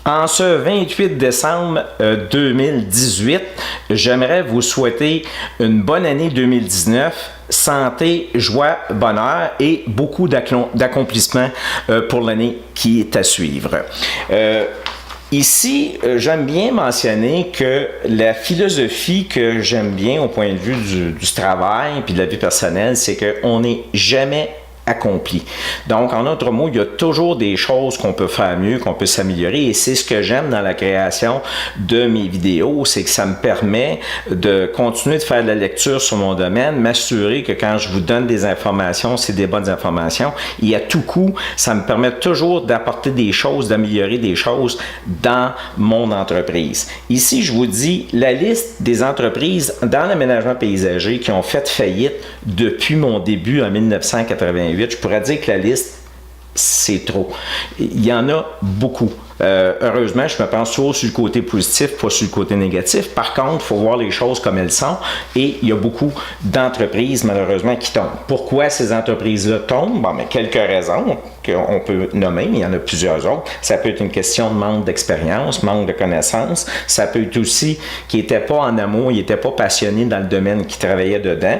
En ce 28 décembre 2018, j'aimerais vous souhaiter une bonne année 2019, santé, joie, bonheur et beaucoup d'accomplissements pour l'année qui est à suivre. Ici, j'aime bien mentionner que la philosophie que j'aime bien au point de vue du travail et de la vie personnelle, c'est qu'on n'est jamais accompli. Donc, en d'autres mots, il y a toujours des choses qu'on peut faire mieux, qu'on peut s'améliorer, et c'est ce que j'aime dans la création de mes vidéos, c'est que ça me permet de continuer de faire de la lecture sur mon domaine, m'assurer que quand je vous donne des informations, c'est des bonnes informations, et à tout coup, ça me permet toujours d'apporter des choses, d'améliorer des choses dans mon entreprise. Ici, je vous dis la liste des entreprises dans l'aménagement paysager qui ont fait faillite depuis mon début en 1988. Je pourrais dire que la liste, c'est trop. Il y en a beaucoup. Heureusement, je me pense toujours sur le côté positif, pas sur le côté négatif. Par contre, il faut voir les choses comme elles sont et il y a beaucoup d'entreprises, malheureusement, qui tombent. Pourquoi ces entreprises-là tombent? Bon, mais quelques raisons qu'on peut nommer, mais il y en a plusieurs autres. Ça peut être une question de manque d'expérience, manque de connaissances. Ça peut être aussi qu'ils n'étaient pas en amour, ils n'étaient pas passionnés dans le domaine qu'ils travaillaient dedans.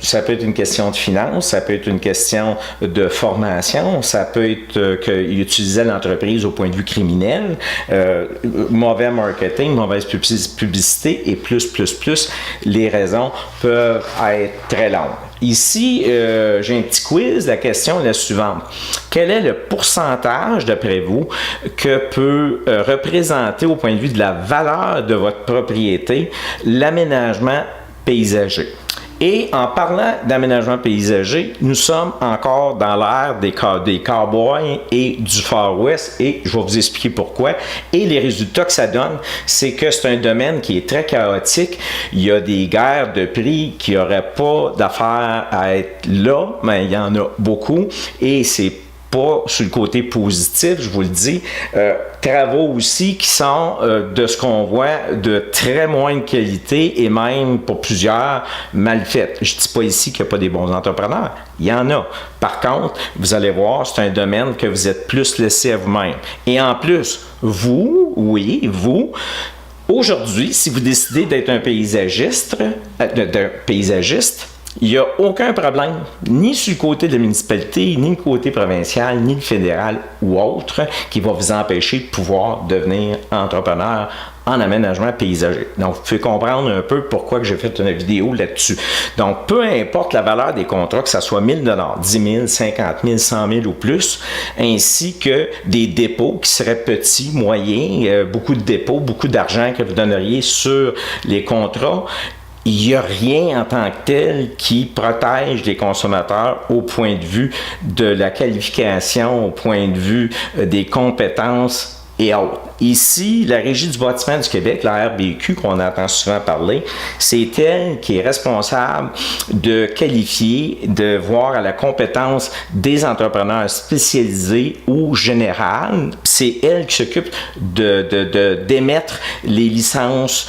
Ça peut être une question de finance, ça peut être une question de formation, ça peut être qu'ils utilisaient l'entreprise au point de vue criminel, mauvais marketing, mauvaise publicité et plus, les raisons peuvent être très longues. Ici, j'ai un petit quiz. La question est la suivante. Quel est le pourcentage, d'après vous, que peut représenter au point de vue de la valeur de votre propriété l'aménagement paysager? Et en parlant d'aménagement paysager, nous sommes encore dans l'ère des cowboys et du Far West, et je vais vous expliquer pourquoi. Et les résultats que ça donne, c'est que c'est un domaine qui est très chaotique. Il y a des guerres de prix qui n'auraient pas d'affaire à être là, mais il y en a beaucoup, et c'est pas sur le côté positif, je vous le dis. Travaux aussi qui sont, de ce qu'on voit, de très moindre qualité et même pour plusieurs mal faites. Je ne dis pas ici qu'il n'y a pas des bons entrepreneurs. Il y en a. Par contre, vous allez voir, c'est un domaine que vous êtes plus laissé à vous-même. Et en plus, vous, aujourd'hui, si vous décidez d'être un paysagiste, il n'y a aucun problème, ni sur le côté de la municipalité, ni le côté provincial, ni le fédéral ou autre, qui va vous empêcher de pouvoir devenir entrepreneur en aménagement paysager. Donc, vous pouvez comprendre un peu pourquoi j'ai fait une vidéo là-dessus. Donc, peu importe la valeur des contrats, que ce soit 1 000 $, 10 000, 50 000, 100 000 ou plus, ainsi que des dépôts qui seraient petits, moyens, beaucoup de dépôts, beaucoup d'argent que vous donneriez sur les contrats, il n'y a rien en tant que tel qui protège les consommateurs au point de vue de la qualification, au point de vue des compétences et autres. Ici, la Régie du bâtiment du Québec, la RBQ, qu'on entend souvent parler, c'est elle qui est responsable de qualifier, de voir à la compétence des entrepreneurs spécialisés ou générales. C'est elle qui s'occupe d'émettre les licences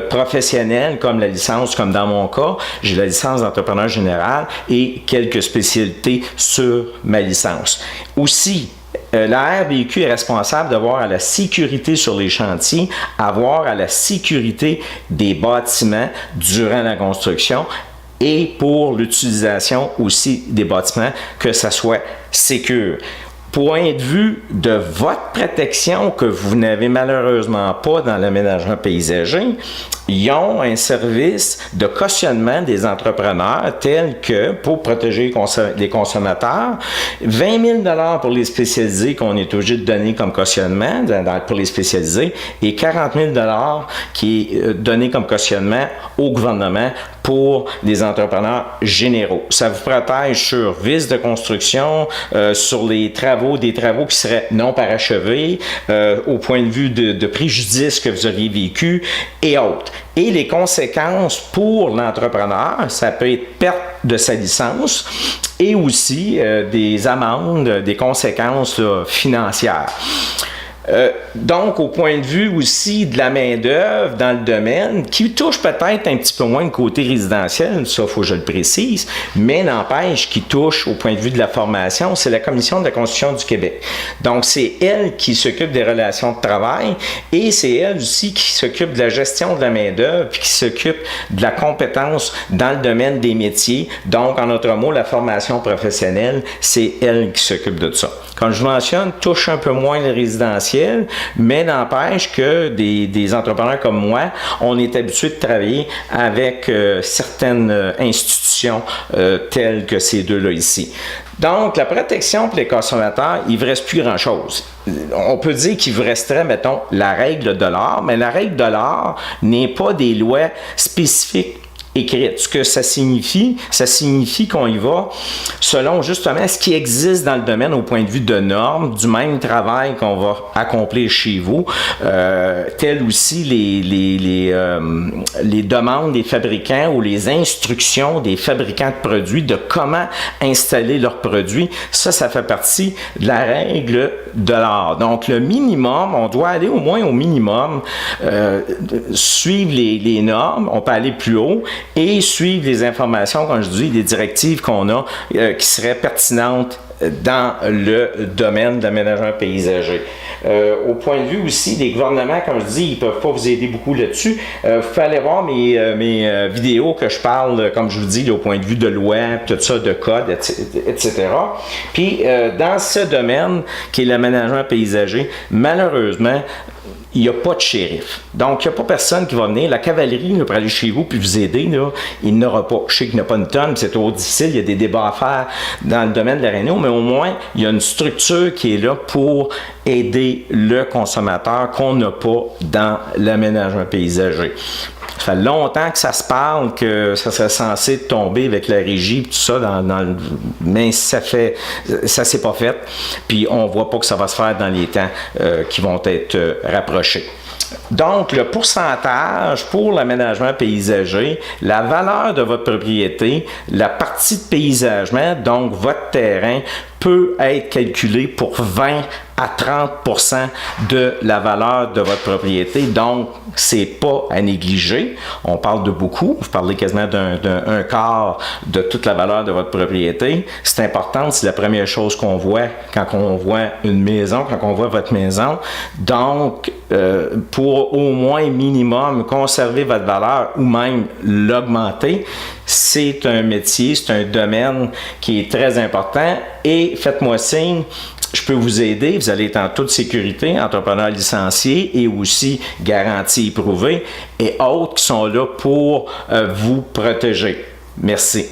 professionnelles, comme la licence, comme dans mon cas, j'ai la licence d'entrepreneur général et quelques spécialités sur ma licence. Aussi, la RBQ est responsable de voir à la sécurité sur les chantiers, à voir à la sécurité des bâtiments durant la construction et pour l'utilisation aussi des bâtiments, que ça soit sécure. Point de vue de votre protection que vous n'avez malheureusement pas dans l'aménagement paysager, ils ont un service de cautionnement des entrepreneurs tel que, pour protéger les consommateurs, 20 000 $ pour les spécialisés qu'on est obligé de donner comme cautionnement pour les spécialisés et 40 000 $ qui est donné comme cautionnement au gouvernement pour les entrepreneurs généraux. Ça vous protège sur vices de construction, sur les travaux, des travaux qui seraient non parachevés, au point de vue de préjudice que vous auriez vécu et autres. Et les conséquences pour l'entrepreneur, ça peut être perte de sa licence et aussi des amendes, des conséquences financières. Donc, au point de vue aussi de la main-d'œuvre dans le domaine, qui touche peut-être un petit peu moins le côté résidentiel, ça, il faut que je le précise, mais n'empêche, qui touche au point de vue de la formation, c'est la Commission de la Constitution du Québec. Donc, c'est elle qui s'occupe des relations de travail et c'est elle aussi qui s'occupe de la gestion de la main-d'œuvre puis qui s'occupe de la compétence dans le domaine des métiers. Donc, en d'autres mots, la formation professionnelle, c'est elle qui s'occupe de ça. Comme je mentionne, touche un peu moins le résidentiel, mais n'empêche que des entrepreneurs comme moi, on est habitué de travailler avec certaines institutions telles que ces deux-là ici. Donc, la protection pour les consommateurs, il ne vous reste plus grand-chose. On peut dire qu'il vous resterait, mettons, la règle de l'art, mais la règle de l'art n'est pas des lois spécifiques écrites. Ce que ça signifie qu'on y va selon justement ce qui existe dans le domaine au point de vue de normes, du même travail qu'on va accomplir chez vous, tel aussi les demandes des fabricants ou les instructions des fabricants de produits de comment installer leurs produits. Ça fait partie de la règle de l'art. Donc, le minimum, on doit aller au moins au minimum, suivre les normes, on peut aller plus haut, et suivre les informations, comme je dis, des directives qu'on a qui seraient pertinentes dans le domaine de l'aménagement paysager. Au point de vue aussi des gouvernements, comme je dis, ils ne peuvent pas vous aider beaucoup là-dessus. Vous pouvez aller voir mes vidéos que je parle, comme je vous dis, au point de vue de loi, tout ça, de code, etc. Puis, dans ce domaine qui est l'aménagement paysager, malheureusement, il n'y a pas de shérif. Donc, il n'y a pas personne qui va venir. La cavalerie, là, pour aller chez vous puis vous aider, là, il n'aura pas. Je sais qu'il n'y a pas une tonne, c'est trop difficile, il y a des débats à faire dans le domaine de la réno, mais au moins, il y a une structure qui est là pour aider le consommateur qu'on n'a pas dans l'aménagement paysager. Ça fait longtemps que ça se parle, que ça serait censé tomber avec la régie, tout ça, mais ça s'est pas fait. Puis on voit pas que ça va se faire dans les temps qui vont être rapprochés. Donc, le pourcentage pour l'aménagement paysager, la valeur de votre propriété, la partie de paysagement, donc votre terrain, peut être calculé pour 20 à 30% de la valeur de votre propriété. Donc, c'est pas à négliger. On parle de beaucoup. Vous parlez quasiment d'un quart de toute la valeur de votre propriété. C'est important. C'est la première chose qu'on voit quand on voit une maison, quand on voit votre maison. Donc, pour au moins minimum conserver votre valeur ou même l'augmenter, c'est un métier, c'est un domaine qui est très important. Et faites-moi signe, je peux vous aider, vous allez être en toute sécurité, entrepreneur licencié et aussi garantie éprouvée et autres qui sont là pour vous protéger. Merci.